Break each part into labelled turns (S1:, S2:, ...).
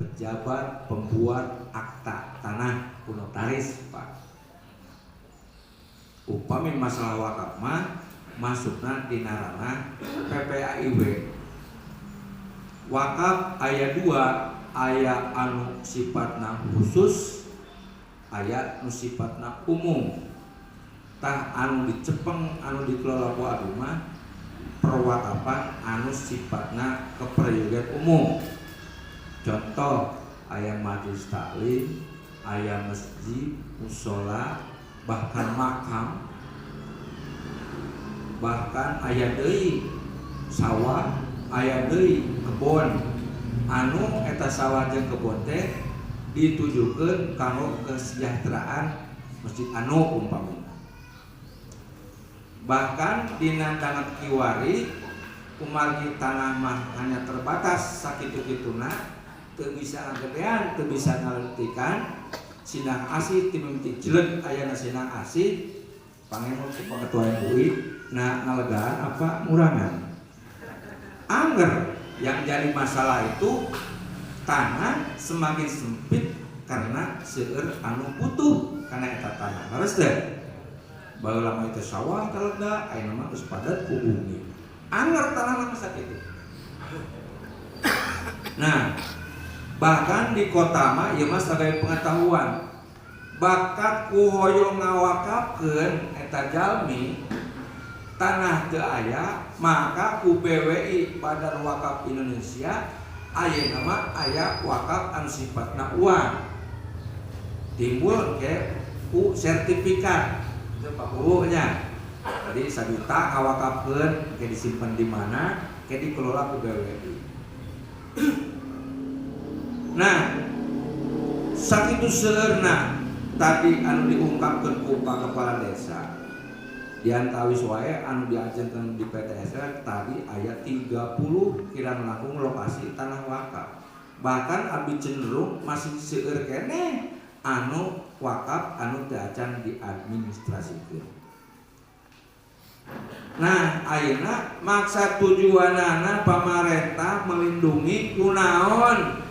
S1: pejabat pembuat akta tanah notaris Pak. Upami masalah wakaf mah masukna dina ranah PPAIW. Wakaf aya 2, aya anu sifatna khusus, aya anu sifatna umum. Tah anu dicepeng anu dikelola ku abdi mah perwakafan anu sifatna keperluan umum. Contoh aya majelis taklim, aya masjid, mushola, bahkan makam, bahkan aya deui sawah, aya deui kebon. Anu eta sawah jeung kebon teh ditujukeun kanggo kesejahteraan masjid anu umpamana. Bahkan dina dangat kiwari kumargi tanah mah hanya terbatas sakitu-kituna, teu bisa ngagedean, teu bisa ngaletikan. Sindang asih timimiti jelek ayana sindang asih pangemon ku ketua MUI na ngalegaan apa ngurangan. Angger yang jadi masalah itu tanah semakin sempit karena seueur anu butuh kana eta tanah. Harus teh baheula mah teh sawah talegda ayeuna mah geus padat ku bumi. Angger tanah mah sakitu. Nah, bahkan di kota mah ieu mah sebagai pengetahuan bakat ku hoyong ngawakafkeun eta jalmi tanah teu aya, maka ku BWI Badan Wakaf Indonesia ayeuna mah aya wakaf anu sifatna uang. Timbul ke ku sertifikat teu Pak Guru nya. Jadi 1 juta ngawakafkeun ke disimpen di mana, ke dikelola ku BWI. Nah, sakitu seueurna tadi anu diungkapkeun ku Pak Kepala Desa. Diantawis wae anu diajenkeun di PTSR tadi aya 30 kirang langkung lokasi tanah wakaf. Bahkan abdi cenderung masih seueur keneh anu wakaf anu teu acan diadministrasikeun. Nah, ayeuna maksud tujuanana pamarentah melindungi kunaon?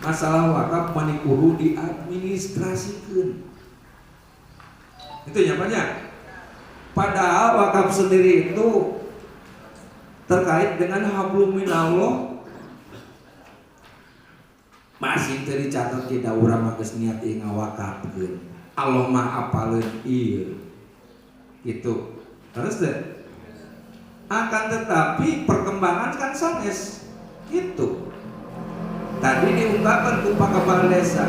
S1: Masalah wakaf mani kudu diadministrasikeun. Itu nya banyak. Padahal wakaf sendiri itu terkait dengan hablum minallah. Masih teu dicatat tidak urang mah geus niat ieu ngawakafkeun. Allah mah apaleun ieu. Gitu. Terus deh. Akan tetapi perkembangan kan sanes. Gitu. Tadi diungkapkan ku Pak Kepala Desa,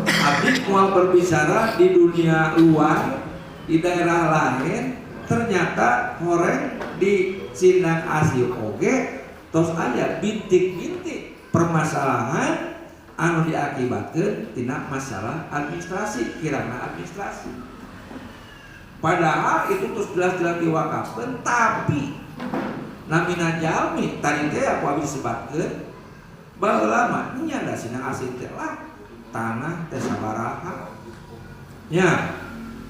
S1: abdi mau berbicara di dunia luar, di daerah lain, ternyata horeng di Sindang Asih oge, tos aya bintik-bintik permasalahan anu diakibatkeun tina masalah administrasi, kirana administrasi. Padahal itu terus jelas-jelas diwakafkeun, tapi namina jalmi tadi teh aku abdi sebatkeun baheula mah nya da Sindang Asih teh lah tanah teh sabaraha. Nya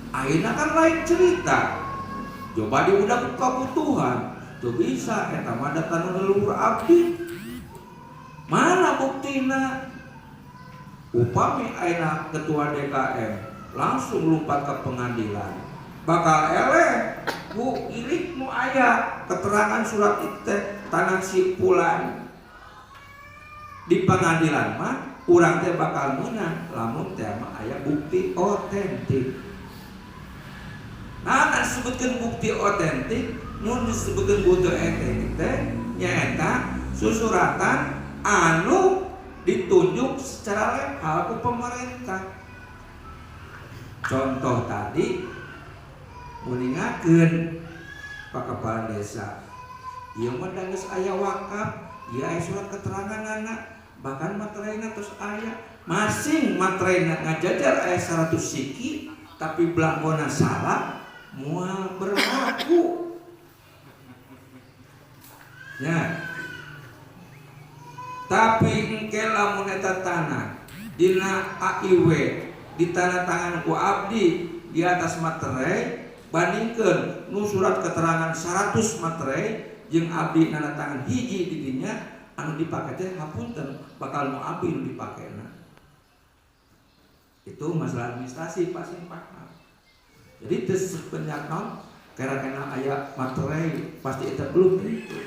S1: ayeuna kan lain cerita. Coba diudak kebutuhan, tuh bisa eta mah data nu leluhur abdi. Mana buktina? Upami ayeuna ketua DKM langsung lompat ke pengadilan. Bakal eleh ku ilik nu aya keterangan surat itu tanah sipulan. Di pengadilan mah urang teh bakal menang lamun teh mah aya bukti otentik. Nah, disebutkeun bukti otentik, mun disebutkeun bukti otentik teh nyaeta susuratan anu ditunjuk secara legal ku pemerintah. Contoh tadi muningakeun Pak Kepala Desa, ieu mah da geus aya wakaf, ieu aya surat keterangan anak. Bahkan matereina terus aya masing matereina ngajajar aya 100 siki tapi belangkona salah moal berlaku ya. Tapi engke lamun eta tanah dina AIW ditandatangan ku abdi di atas materai bandingkeun nu surat keterangan 100 materai jeung abdi nandatangan hiji di dinya, anu dipake teh hapunten bakal mau abdi nu dipakena. Itu masalah administrasi Pak Simpang. Jadi terus banyak non kira-kira aya materai pasti itu belum itu.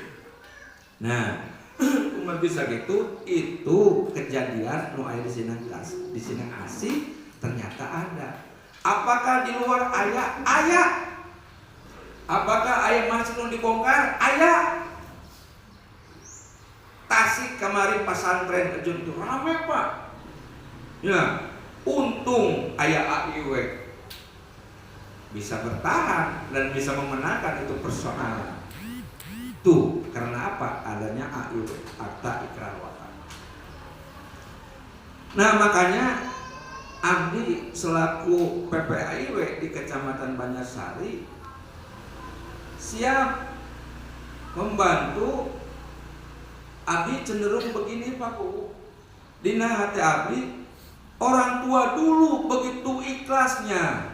S1: Nah, umat bisa gitu itu kejadian nu aya di sini asih ternyata ada. Apakah di luar aya? Aya. Apakah aya masjid nu dibongkar? Aya. Tasik kemarin pesantren Ejun itu rame Pak. Ya, untung aya AIW bisa bertahan dan bisa memenangkan itu persoalan. Tuh, karena apa? Adanya AIW, Akta Ikrar Wakaf. Nah, makanya abdi selaku PPAIW di Kecamatan Banyarsari siap membantu. Abdi cenderung begini Pak Bu, dina hati abdi orang tua dulu begitu ikhlasnya,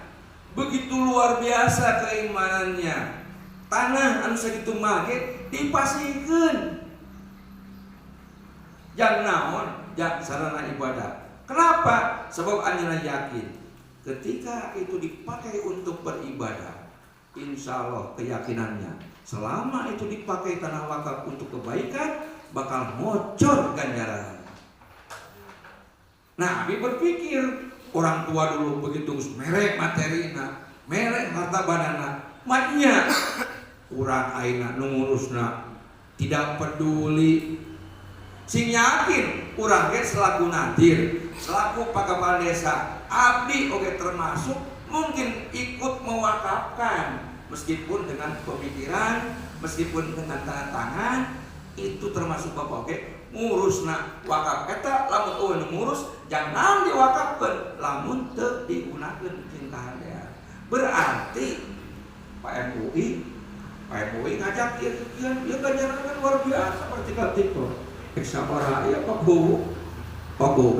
S1: begitu luar biasa keimanannya, tanah anu sakitu mage dipasihkeun jang naon jang sarana ibadah. Kenapa? Sebab anjeunna yakin ketika itu dipakai untuk beribadah, insya Allah keyakinannya selama itu dipakai tanah wakaf untuk kebaikan bakal ngocor ganjaran. Nah, Abi berpikir orang tua dulu begitu merek materina, merek harta badana, maknya urang aina nu ngurusna tidak peduli. Sing yakin urang ge selaku nadir, selaku pakapal desa, abdi oge termasuk mungkin ikut mewakafkan meskipun dengan pemikiran, meskipun dengan tanda tangan. Itu termasuk bapak oke ngurusna wakaf eta lamun eueun ngurus jangan diwakafkeun lamun teu digunakeun cinta handea. Berarti Pak MUI ngajak ieu ganjaran luar biasa partikel eksapora ya Pak Bu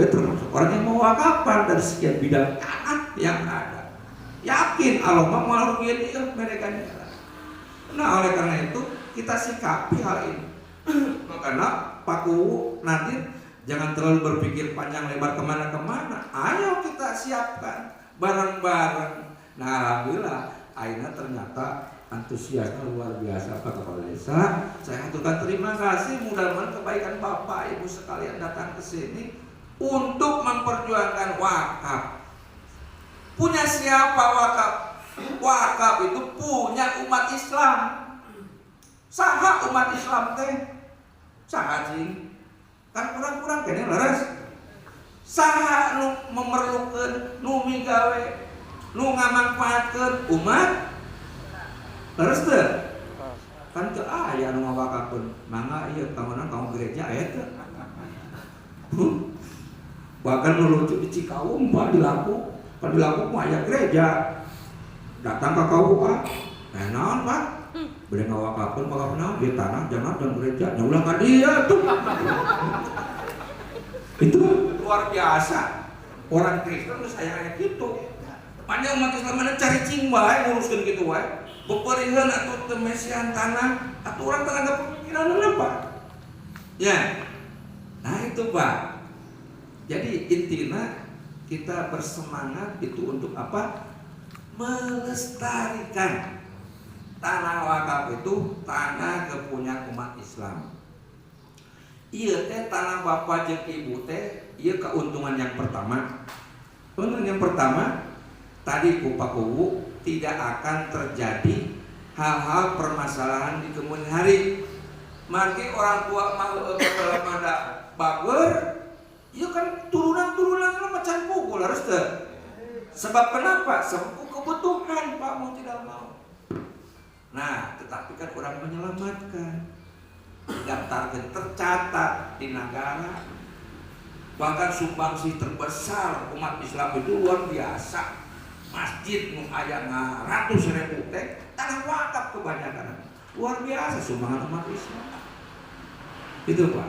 S1: termasuk orang yang mewakafkan dari sekian bidang tanah yang ada. Yakin Allah mau rugian mereka. Nah, oleh karena itu kita sikapi hal ini. Makanya Pak Kuwu nanti jangan terlalu berpikir panjang lebar kemana-kemana. Ayo kita siapkan bareng-bareng. Nah, alhamdulillah akhirnya ternyata antusiasnya luar biasa Pak Kepala Desa. Saya aturkan terima kasih, mudah-mudahan kebaikan Bapak Ibu sekalian datang ke sini untuk memperjuangkan wakaf. Punya siapa wakaf? Wakaf itu punya umat Islam. Saha umat Islam teh? Saha cing? Kan kurang-kurang kene leres. Saha nu memerlukeun, nu migawe, nu ngamanfaatkeun umat? Leres teu? Kan teu aya nu ngawakafkeun. Mangga ieu kamu gereja aya teu? Bahkan nu lucu di Cikaum Pak dilaku, kan dilaku mah aya gereja. Datang ke KUA. Naon Pak? Bade ngawakafkeun wakafna di tanah jangan dan gereja. Nya ulah ka dieu tuh. Itu luar biasa. Orang Kristen geus aya aya kitu. Manya umat Islam mana cari cing bae nguruskeun kitu wae. Beupeurieun atuh teu mesian tanah, atuh urang teu ada pemikiran apa. Ya. Nah itu Pak. Jadi intinya kita bersemangat itu untuk apa? Melestarikan tanah wakaf itu tanah kepunyaan umat Islam. Iya teh tanah bapak jeung ibu teh, iya keuntungan yang pertama. Keuntungan yang pertama tadi Pak Kuwu tidak akan terjadi hal-hal permasalahan di kemudian hari. Mangke orang tua malu pada bager, iya kan turunan macan pukul harus teh. Sebab kenapa? Sebab kebutuhan Pak mau tidak mau. Nah, tetapi kan orang menyelamatkan, daftarkan tercatat di negara. Bahkan sumbangsi terbesar umat Islam itu luar biasa. Masjid nu aya ratus ribu teh tanah wakaf kebanyakan. Luar biasa sumbangan umat Islam. Itu Pak.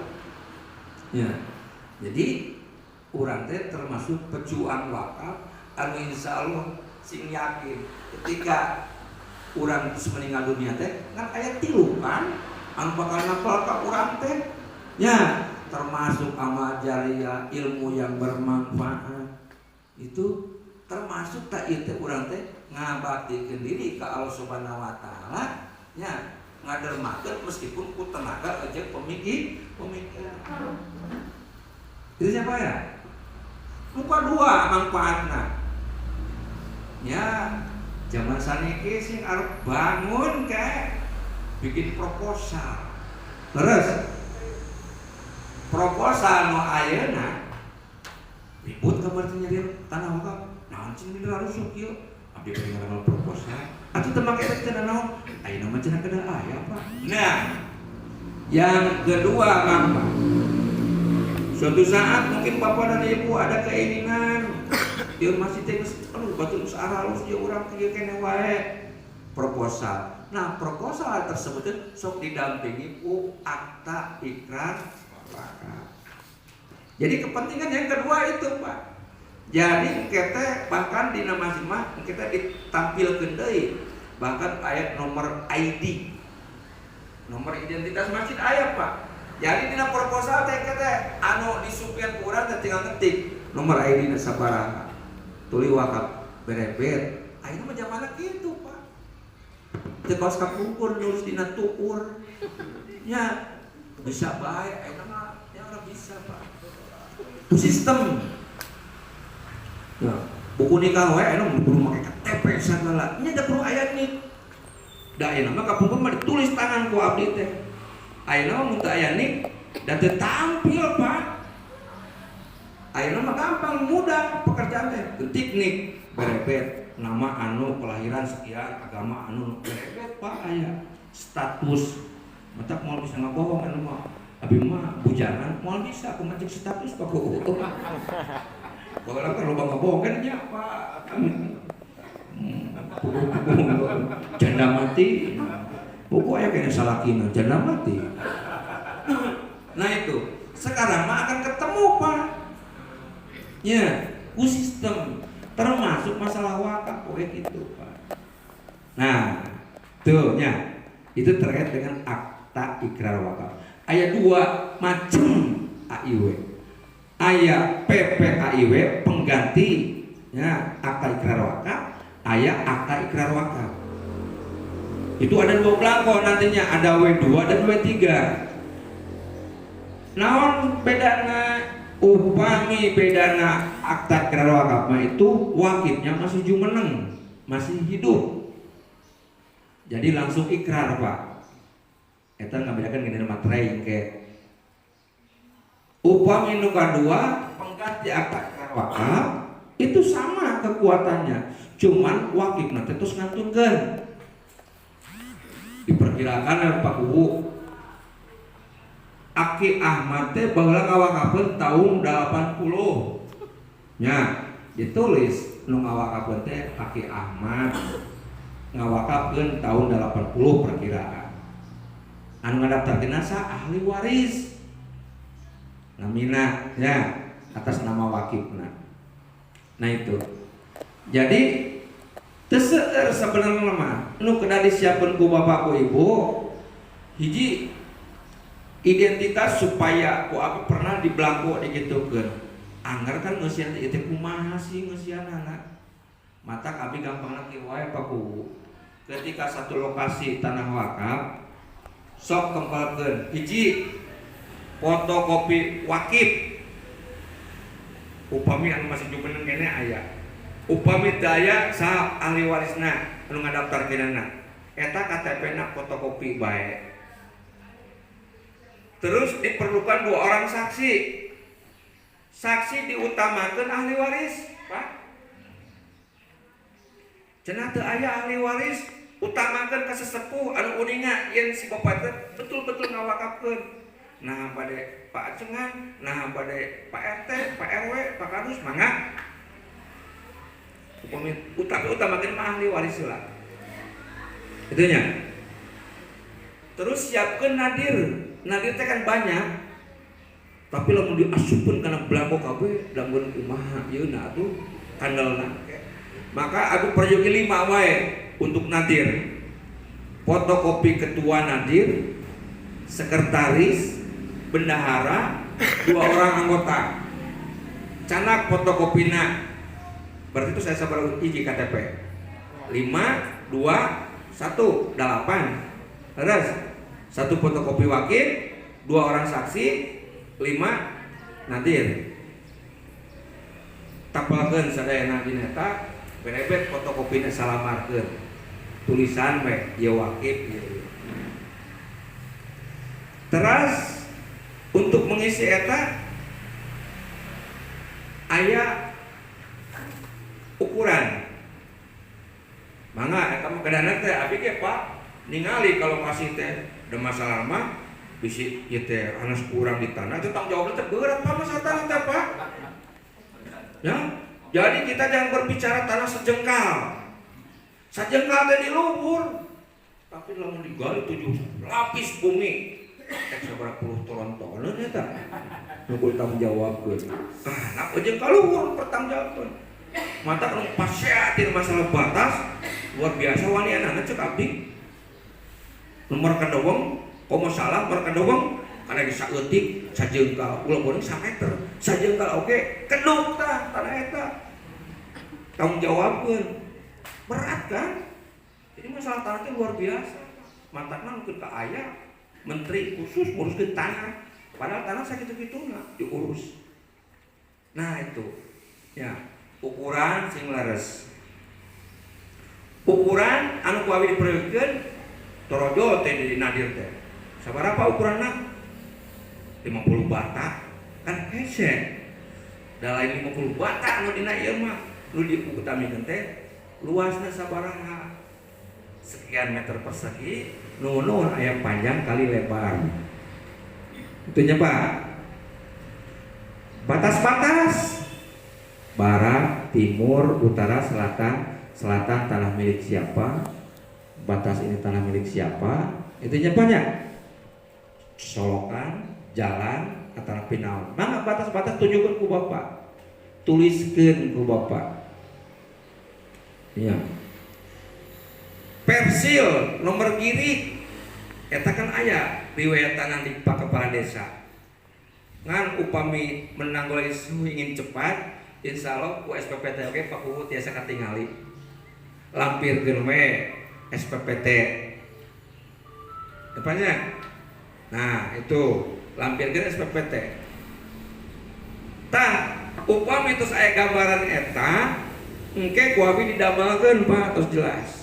S1: Ya. Jadi urang teh termasuk pejuang wakaf anu insyaallah sing yakin ketika urang terus meninggal dunia teh kan aya tilu kan anu bakal ngapal ka urang teh Ya, termasuk amal jariah, ilmu yang bermanfaat. Itu termasuk tak itu urang teh ngabadikeun diri ka Allah Subhanahu wa taala nya ngadermakeun meskipun ku tenaga aja pemikiran. Itu siapa ya? Lupa dua manfaatna. Ya, zaman saniki sing arep bangun kayak bikin proposal. Terus proposal nu ayeuna ribut kabar nyari tanah wakaf. Naon cing dina rusuk ieu? Abdi pengen ngamal proposal. Atuh teu make teh cenah naon? Ayeuna mah cenah kada aya, Pak. Nah, yang kedua manfaat. Suatu saat mungkin bapak dan ibu ada keinginan dia masih tegas, aduh batu usaha halus dia orang kieu kene wae proposal. Nah, proposal tersebut sok didampingi ku akta ikrar wakaf. Jadi kepentingan yang kedua itu, Pak. Jadi kita bahkan di nama masjid kita ditampilkeun deui bahkan ayat nomor ID. Nomor identitas masjid aya, Pak. Jadi dina proposal teh kita anu disupieun ku urang teh tinggal ngetik nomor ID na sabaraha. Tuluy wakaf berebet. Ayeuna mah zamanna kitu, Pak. Teu kaos kapungkur nulis dina tukur. Nya bisa bae ayeuna mah ya ora bisa, Pak. Itu sistem. Ya, buku nikah wae ayeuna kudu make KTP sagala. Nya da kudu aya nik. Da ayeuna mah kapungkur mah ditulis tangan ku abdi teh. Ayeuna mun teu aya nik da teu tampil, Pak. Ayeuna mah gampang mudah pekerjaan teh. Ketik nik berebet nama anu kelahiran sekian, agama anu berebet, Pak, aya status. Matak moal bisa ngabohong anu mah. Abi mah bujangan moal bisa ku ngecek status Pak. Baheula kan loba ngabohong kan nya, Pak. Janda mati. Buku aya kena salakina janda mati. Nah itu sekarang mah akan ketemu, Pak. Ya, ku sistem termasuk masalah wakaf oke gitu, Pak. Nah, tuh nya itu terkait dengan akta ikrar wakaf. Aya dua macam AIW. Aya PPAIW pengganti ya akta ikrar wakaf, aya akta ikrar wakaf. Itu ada dua belangko nantinya, ada W2 dan W3. Naon bedana upami bedana akta ikrar wakaf itu wakifnya masih jumeneng, masih hidup. Jadi langsung ikrar, Pak. Eta ngabedakeun gini materai ke upami nu kadua pengganti akta ikrar wakaf itu sama kekuatannya, cuman wakifna teh tos ngantunkeun. Diperkirakan Pak Kubu Aki Ahmad teh baheula ngawakafkeun tahun 80 nya ditulis nu ngawakafkeun teh Aki Ahmad ngawakafkeun tahun 80 perkiraan anu ngadaftarkeun sa ahli waris namina ya atas nama wakifna. Nah itu jadi teseueur sebenarnya mah nu kena disiapkeun ku bapak ku ibu hiji identitas supaya ku abi pernah di belangko digitukeun. Angger kan ngeusian teh teh kumaha sih ngeusianana. Mata abi gampang lagi wae Pak ku. Ketika satu lokasi tanah wakaf sok kempelkeun hiji fotokopi wakif. Upami anu masih jumeneng kene aya. Upami daya sa ahli warisna anu ngadaftarkeunana eta KTP-na fotokopi bae. Terus diperlukan 2 orang saksi. Saksi diutamakeun ahli waris, Pak. Cenah teu aya ahli waris, utamakeun ka sesepuh anu uninga yen si bapak teh betul-betul ngawakafkeun. Nah bade Pak Acengan, nah bade Pak RT, Pak RW, Pak Kadus mangga utamakan ahli waris lah itunya. Terus siapkan nadir teh kan banyak tapi lamun diasupkeun kana belangko kabeh lamun kumaha yeuna atuh kandelna. Maka adu perjugi 5 wae untuk nadir. Fotokopi ketua nadir, sekretaris, bendahara 2 orang anggota canak fotokopina berarti itu saya sabar hiji KTP 5, 2, 1, 8 terus 1 fotokopi wakil 2 orang saksi 5 nadir tapalkeun sadayana dina eta berebet fotokopina salamarkeun tulisan we ieu wakil ieu. Terus untuk mengisi eta aya ukuran mangga eta mah kadana teh abi ge Pak ningali kalau kasih teh ada masalah mah bisi ieu teh anas kurang di tanah itu tanggung jawab teh berat Pak masalah tanah teh Pak ya jadi kita jangan berbicara tanah sejengkal teh di luhur tapi lamun digali 7 lapis bumi sabaraha puluh toron-toron eta nu tanggung jawabkeun nah jeung kaluhur pertanggungjawabkeun mata anu pasea di masalah batas luar biasa wani anak cek abdi nomor kadaweng komo salah nomor kadaweng kana geus saeutik sajengkal ulah boning 1 meter sajengkal oge keduk tah tanah eta tanggung jawabkeun berat kan jadi masalah tanah itu luar biasa mantapna mungkin ka aya menteri khusus nguruskeun tanah padahal tanah sakitu-kituna diurus nah itu ya ukuran sing leres ukuran anu ku abi dipereukeun torojo teh di nadir teh sabaraha ukuranna 50 bata kan hese da lain 50 bata anu dina ieu mah nu diutamikeun teh luasna sabaraha sekian meter persegi nuhun aya panjang kali lebar itu nya Pak batas-batas barat timur utara selatan tanah milik siapa batas ini tanah milik siapa itu nya banyak solokan jalan antara pinaon mana batas-batas tunjukkeun ku Bapak tuliskeun ku Bapak iya persil nomor kiri eta kan aya riwayatanan di Pak Kepala Desa ngan upami menang golek isu ingin cepat insyaallah ku SPPT oge Pak Kuhu tiasa katingali lampirkeun we SPPT depannya nah itu lampirkeun SPPT tah upami tos aya gambaran eta engke ku abi didamelkeun Pak terus jelas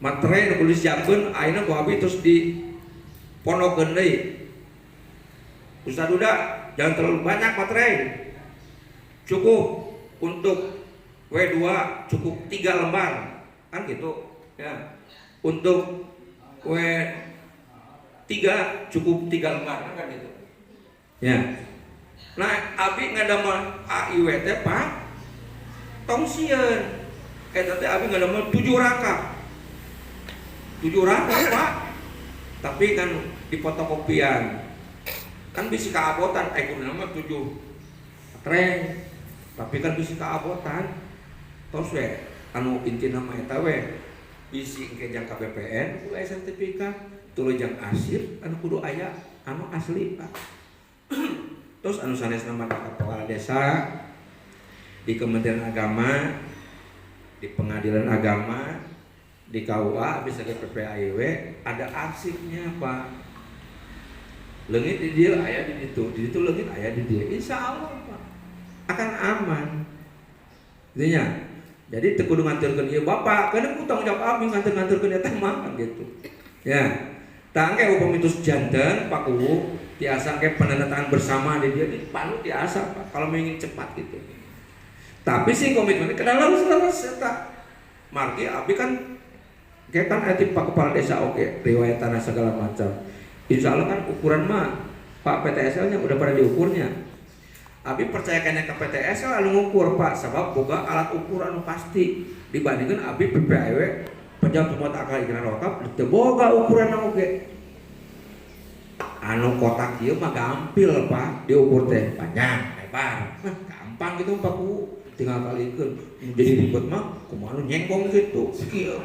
S1: materai nu kudu disiapkeun ayeuna ku abi terus dipondokeun deui Ustaz Duda jangan terlalu banyak materai cukup untuk W2 cukup 3 lembar kan gitu ya untuk W3 cukup 3 lembar kan gitu ya nah abi ngadamel AIW teh Pak tong sieun eta teh abi ngadamel 7 rakap Pak tapi kan di fotokopian kan bisa keabotan kudu nama 7 tren tapi kan bisa keabotan tos we anu inti nama eta we bisi engke jang KBPN kudu aya sertifikat tulujang arsip anu kudu aya anu asli Pak terus anu sanesna mah kepala desa di Kementerian Agama di Pengadilan Agama di KUA bisa ke PPAIW ada arsipnya Pak leungit di dieu aya di ditu leungit aya di dieu insyaallah Pak akan aman intinya jadi teu kudu nganturkeun ieu Bapak kana ku tanggung jawab abi ngantur-nganturkeun eta mah kan gitu ya tah engke upami tos janten Pak Kuwu tiasa engke penandatangan bersama di dieu dipanut tiasa Pak kalau ingin cepat gitu tapi sih komitmen kada leres eta margi abi kan kayak kan etik Pak Kepala Desa oke riwayat tanah segala macam insya Allah kan ukuran mah Pak PTSL nya udah pada diukurnya abi percayakannya ke PTSL lalu ngukur Pak sebab boga alat ukur anu pasti dibandingkan abi PPAIW penjam pembuat akal ikan wakaf teu boga ukuran oge anu kotak ieu mah gampil Pak diukur teh panjang lebar gampang gitu Pak Ku tinggal kalikeun jadi ribet mah kumaha nu nyengkong gitu kieu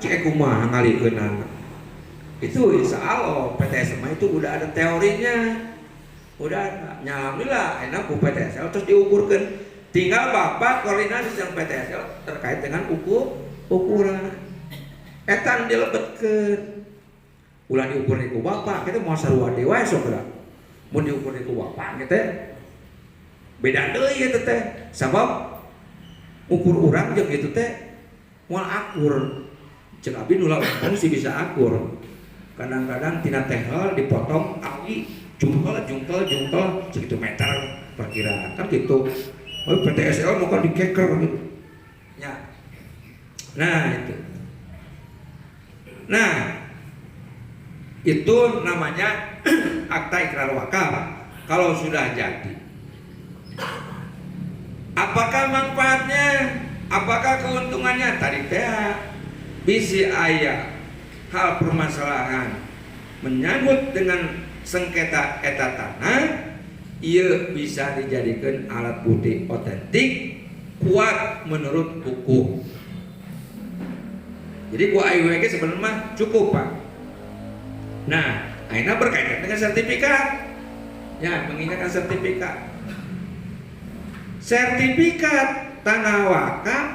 S1: cek kumaha ngalikeunana Itu insya Allah PTSL itu udah ada teorinya, udah ada. Alhamdulillah enak ku PTSL terus diukurkan. Tinggal Bapak koordinasi dengan PTSL terkait dengan ukuran. Etan dilebetkeun. Ulah diukur ku Bapak, kita mau sarua dewa sok geura. Mun diukur ku Bapak kita beda deui ieu teh. Sabab ukur urang jeung kitu teh moal akur. Cek abi nu lamun sih bisa akur. Kadang-kadang tina tehel dipotong awi jungkel segitu meter perkiraan kan gitu. Oh PTSL mau kan dikeker gitu. Ya. Nah itu. Nah itu namanya akta ikrar wakaf. Kalau sudah jadi, apakah manfaatnya? Apakah keuntungannya? Tadi teh bisi aya hal permasalahan menyangkut dengan sengketa eta tanah, ia bisa dijadikan alat bukti otentik kuat menurut hukum. Jadi ku AIWG sebenarnya cukup Pak. Nah, akhirnya berkaitan dengan sertifikat. Ya, mengingatkan sertifikat. Sertifikat tanah wakaf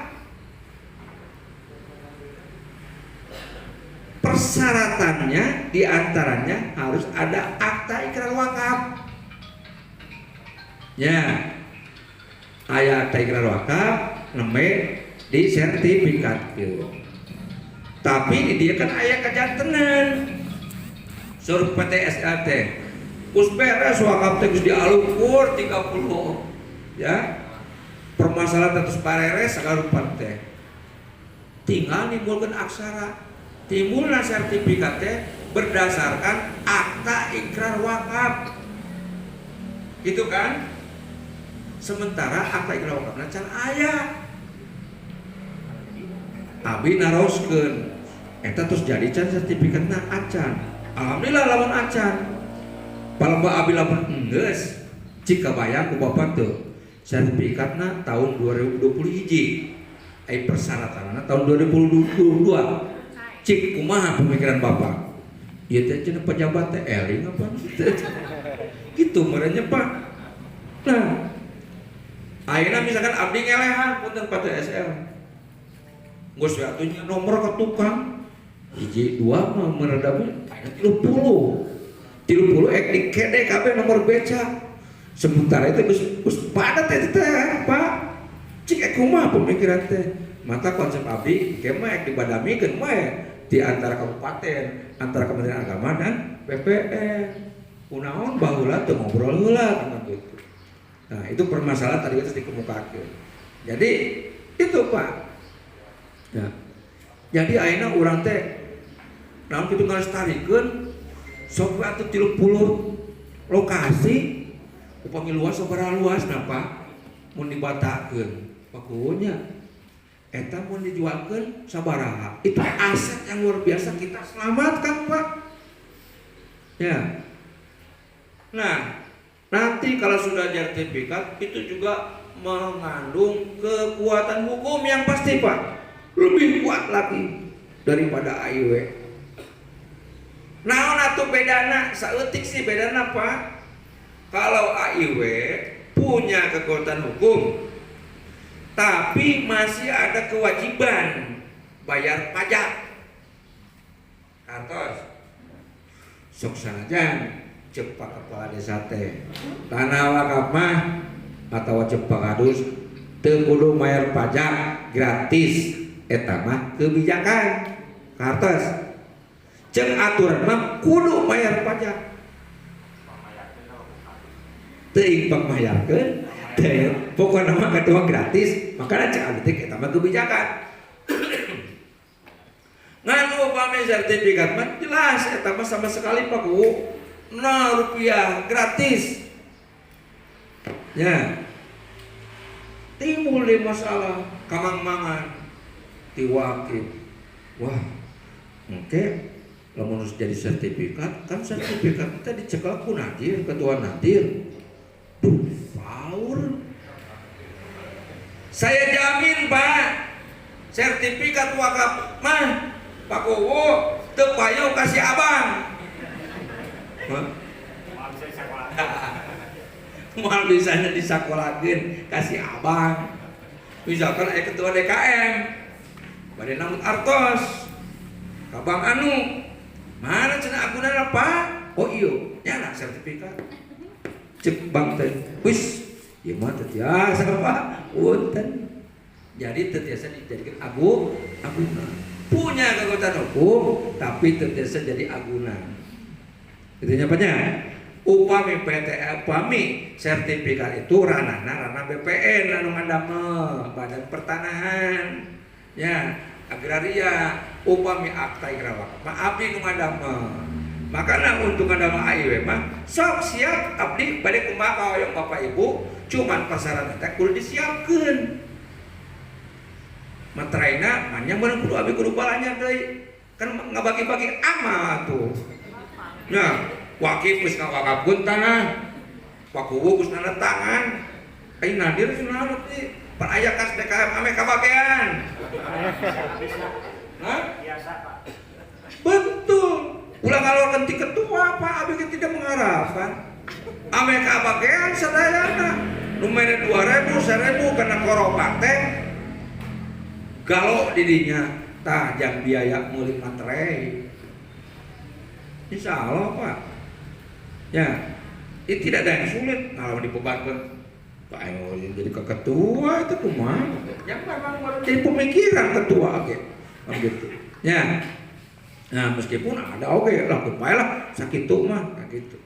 S1: persyaratannya diantaranya harus ada akta ikrar wakaf. Ya, aya akta ikrar wakaf nembe di sertifikat gitu. Tapi di dia kan aya kajantenan. Suruh PTSL teh. Us beres wakaf teh geus dialukur 30. Ya. Permasalahan terus pareres sakarupat teh. Tinggal nimbulkeun aksara. Timbulna sertifikat teh berdasarkan akta ikrar wakaf. Gitu kan? Sementara akta ikrar wakafna can aya. Abi naroskeun eta terus jadi can sertifikatna acan. Alhamdulillah lamun acan. Paleba abi lamun geus cika bayang ku Bapak teu sertifikatna tahun 2021. Ai persyaratanna tahun 2022. Cik kumaha pemikiran Bapak? Ieu teh cenah pejabat teh eling apa? Gitu merenya Pak. Nah, ayeuna misalkan abdi ngelehan punten PTSL. Geus we atuh nomor ke tukang. Hiji dua mah meredami aya 30. 30 ek dikede kabeh nomor beca. Sementara itu geus padat teh Pak. Cik ek kumaha pemikiran teh? Mata konsep abdi kemah ek dibadamikeun we di antara kabupaten, antara Kementerian Agama dan BPN. Kunaon baheula teu ngobrol heula kan gitu. Nah, itu permasalahan tadi itu dikemukakeun. Jadi itu Pak. Ya. Jadi ayeuna urang teh naon kitu ngalestarikeun sok atuh 30 lokasi upami luas sabaraha luasna Pak mun dibatakeun pakunya eta mun dijualkeun sabaraha itu aset yang luar biasa kita selamatkan Pak. Ya. Nah, nanti kalau sudah sertifikat itu juga mengandung kekuatan hukum yang pasti Pak, lebih kuat lagi daripada AIW. Naon atuh bedana? Saeutik sih bedana Pak. Kalau AIW punya kekuatan hukum, tapi masih ada kewajiban bayar pajak. Kantos sok sanajan cepak kepala desa teh tanah wakaf mah atawa cepak adus teu kudu bayar pajak gratis eta mah kebijakan. Kantos jeung aturan mah kudu bayar pajak. Teuing pangmayarkeun pokoknya nama ketua gratis, makanya cek adetik eta mah kebijakan. Nganu upami sertifikat mah jelas eta mah sama sekali Pak ku Rp0 gratis. Ya. Timbul deh masalah kamang-mangan diwakil. Wah, oke. Lamun harus jadi sertifikat, kan sertifikat kita dicekel ku Nadir, ketua Nadir. Duh, power. Saya jamin Pak, sertifikat wakaf mah Pak Kowo teu payo kasih abang. Moal bisanya disakolahkeun kasih abang. Misalkan aya ketua DKM bade namut artos ka Bang Anu, mana cenah agunana Pak? Oh iya, nyana sertifikat. Cek bang teh, wis, ieu mah teu tiasa Pak, punten. Jadi teu tiasa dijadikan agunan. Punya kekuatan hukum, tapi teu tiasa jadi agunan. Itu nyapanya. Upami sertifikat itu ranah BPN anu ngandamel Badan Pertanahan ya agraria upami akta iqrar wakaf abdi nu ngandamel makana untuk ngandamel AIW mah sok siap abdi bade kumaha kahoyong Bapak Ibu cuman pasaran teh kudu disiapkeun materaina manya beunang kudu abdi kudu balanya deui kan ngabagi-bagi amal tuh nah wakif geus ngawakafkeun tanah, wakuwu geus nanda tangan. Ai nadir cenah teh aya kas DKM ame kabagean. Hah? Biasa, Pak. Betul. Ulah ngalorkeun ti ketua Pak abi tidak mengharapkan. Ame kabagean sadayana. Nu mere 2000, 1000 kana koropak teh. Galo di dinya tah jang biaya meuli materai. Insyaallah Pak. Ya, itu tidak ada yang sulit kalau dibebankan Pak Ayo jadi ketua itu kumaha yang memang jadi pemikiran ketua gitu. Ya, nah meskipun ada lakukan bae lah sakitu mah gitu.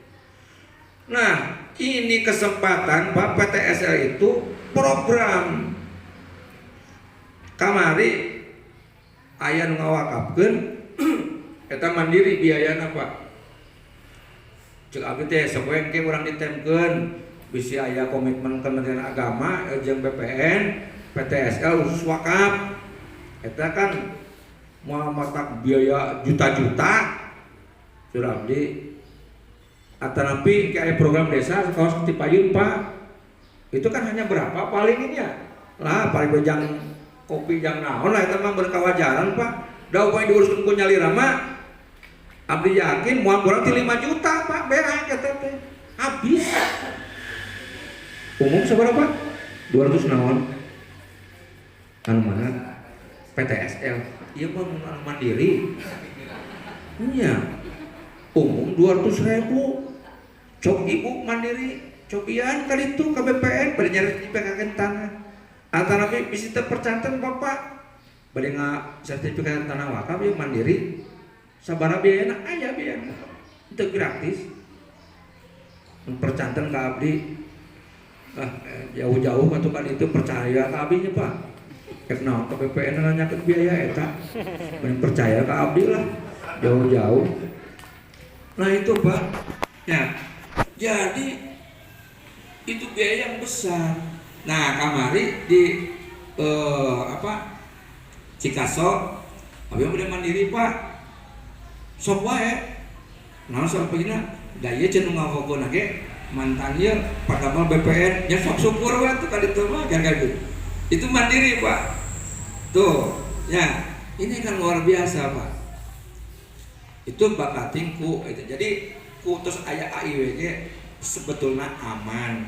S1: Nah ini kesempatan Pak PTSL itu program kamari aya nu ngawakafkeun eta mandiri biayana Pak. Cek abdi teh sapoe ke urang ditemkeun bisi aya komitmen Kementerian Agama jeung BPN PTSL khusus wakaf eta kan moal matak biaya juta-juta surah abdi atanapi kayak program desa kaos ti payun Pak itu kan hanya berapa palinginnya lah paling bejang kopi jang naon lah eta mah berkawajaran Pak da upaya diuruskeun ku nyalira mah abdi yakin moal kurang ti 5 juta Pak berak eta teh habis umum sabarapa 200 naon anu mana PTSL ieu mah anu mandiri nya umum 200.000 cok ibu mandiri cobian kali itu ke BPN bade nyari dipekakeun tanah antara bisi teu percanten Bapak bade sertifikat tanah wakaf ieu mandiri sabaraha biayana aya biayana itu gratis percanten ka abdi jauh-jauh atuh kan itu percaya ka abdinya Pak kek naon ka BPN nanyakeun biaya eta mending percaya ka abdi lah jauh-jauh nah itu Pak ya jadi itu biaya yang besar nah kamari di Cikaso abdi udah mandiri Pak sok wae naon sok begina da ieu cenah ngafokeun ge mantan ieu padahal BPN nya sok syukur we tuh kali itu mah kan gitu itu mandiri Pak tuh ya ini kan luar biasa Pak itu bakating ku itu jadi ku terus aya AIW ge sebetulnya aman